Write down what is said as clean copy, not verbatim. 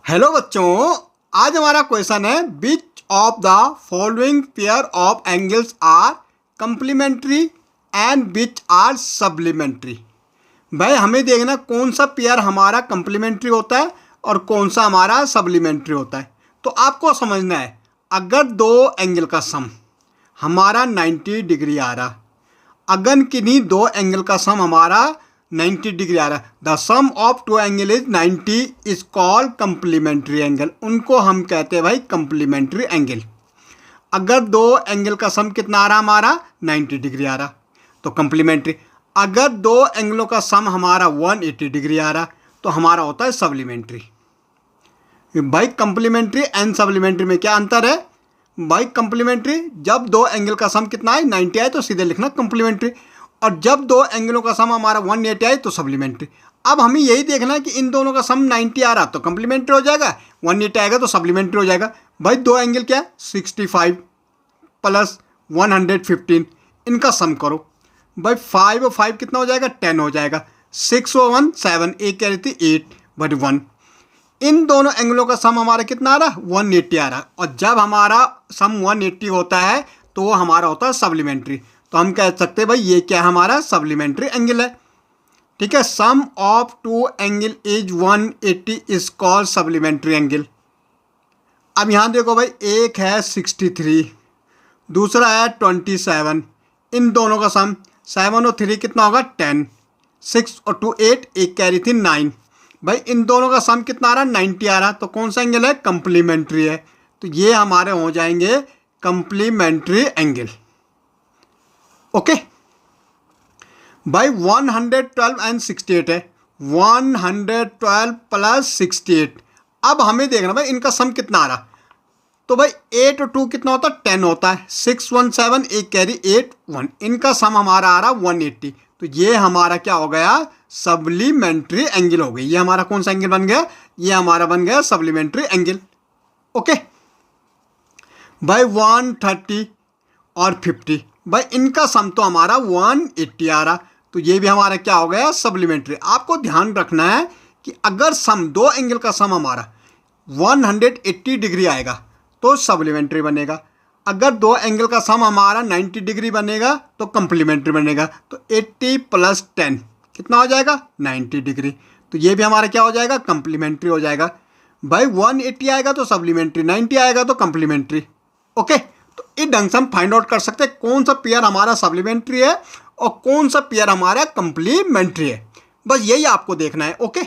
Hello बच्चों, आज हमारा क्वेश्चन है which of the following pair of angles are complementary and which are supplementary. भाई हमें देखना कौन सा पेयर हमारा कंप्लीमेंट्री होता है और कौन सा हमारा सप्लीमेंट्री होता है। तो आपको समझना है, अगर दो एंगल का सम हमारा 90 डिग्री आ रहा, अगर किन्हीं दो एंगल का सम हमारा 90 डिग्री आ रहा है, the sum of two angle is 90 is called complementary angle. उनको हम कहते हैं भाई कंप्लीमेंट्री एंगल। अगर दो एंगल का सम कितना आ रहा हमारा 90 डिग्री आ रहा तो कंप्लीमेंट्री। अगर दो एंगलों का सम हमारा 180 डिग्री आ रहा तो हमारा होता है सप्लीमेंट्री। भाई कंप्लीमेंट्री एंड सप्लीमेंट्री में क्या अंतर है? भाई कंप्लीमेंट्री जब दो एंगल का सम कितना है 90 आए तो सीधे लिखना कंप्लीमेंट्री, और जब दो एंगलों का सम हमारा 180 आए तो सप्लीमेंट्री। अब हमें यही देखना है कि इन दोनों का सम 90 आ रहा तो कंप्लीमेंट्री हो जाएगा, 180 आएगा तो सप्लीमेंट्री हो जाएगा। भाई दो एंगल क्या है 65 प्लस 115, इनका सम करो। भाई 5 और 5 कितना हो जाएगा 10 हो जाएगा। 6 और 1 7, एक कह रही थी 8 बट 1। इन दोनों एंगलों का सम हमारा कितना आ रहा 180 आ रहा, और जब हमारा सम 180 होता है तो वो हमारा होता है सप्लीमेंट्री। तो हम कह सकते हैं भाई ये क्या हमारा सप्लीमेंट्री एंगल है। ठीक है, sum of two angle is 180 is called supplementary angle. अब यहाँ देखो भाई, एक है 63, दूसरा है 27। इन दोनों का सम 7 और 3 कितना होगा 10, 6 और 2 8, एक कह रही थी 9। भाई इन दोनों का सम कितना आ रहा 90 आ रहा, तो कौन सा एंगल है कंप्लीमेंट्री है। तो ये हमारे हो जाएंगे कंप्लीमेंट्री एंगल। ओके भाई 112 एंड 68 है, 112 प्लस 68। अब हमें देखना भाई इनका सम कितना आ रहा, तो भाई 8 और 2 कितना होता है 10 होता है। 6 1 7, एक कैरी 8 1, इनका सम हमारा आ रहा 180। तो ये हमारा क्या हो गया सप्लीमेंट्री एंगल हो गई। ये हमारा कौन सा एंगल बन गया, ये हमारा बन गया सप्लीमेंट्री एंगल। ओके भाई 130 और 50, भाई इनका सम तो हमारा 180 आ रहा, तो ये भी हमारा क्या हो गया सप्लीमेंट्री। आपको ध्यान रखना है कि अगर सम दो एंगल का सम हमारा 180 डिग्री आएगा तो सप्लीमेंट्री बनेगा, अगर दो एंगल का सम हमारा 90 डिग्री बनेगा तो कंप्लीमेंट्री बनेगा। तो 80 प्लस 10 कितना हो जाएगा 90 डिग्री, तो ये भी हमारा क्या हो जाएगा कंप्लीमेंट्री हो जाएगा। भाई 180 आएगा तो सप्लीमेंट्री, 90 आएगा तो कंप्लीमेंट्री। ओके, तो इस ढंग से हम फाइंड आउट कर सकते हैं कौन सा पेयर हमारा सप्लीमेंट्री है और कौन सा पेयर हमारा कंप्लीमेंट्री है। बस यही आपको देखना है। ओके।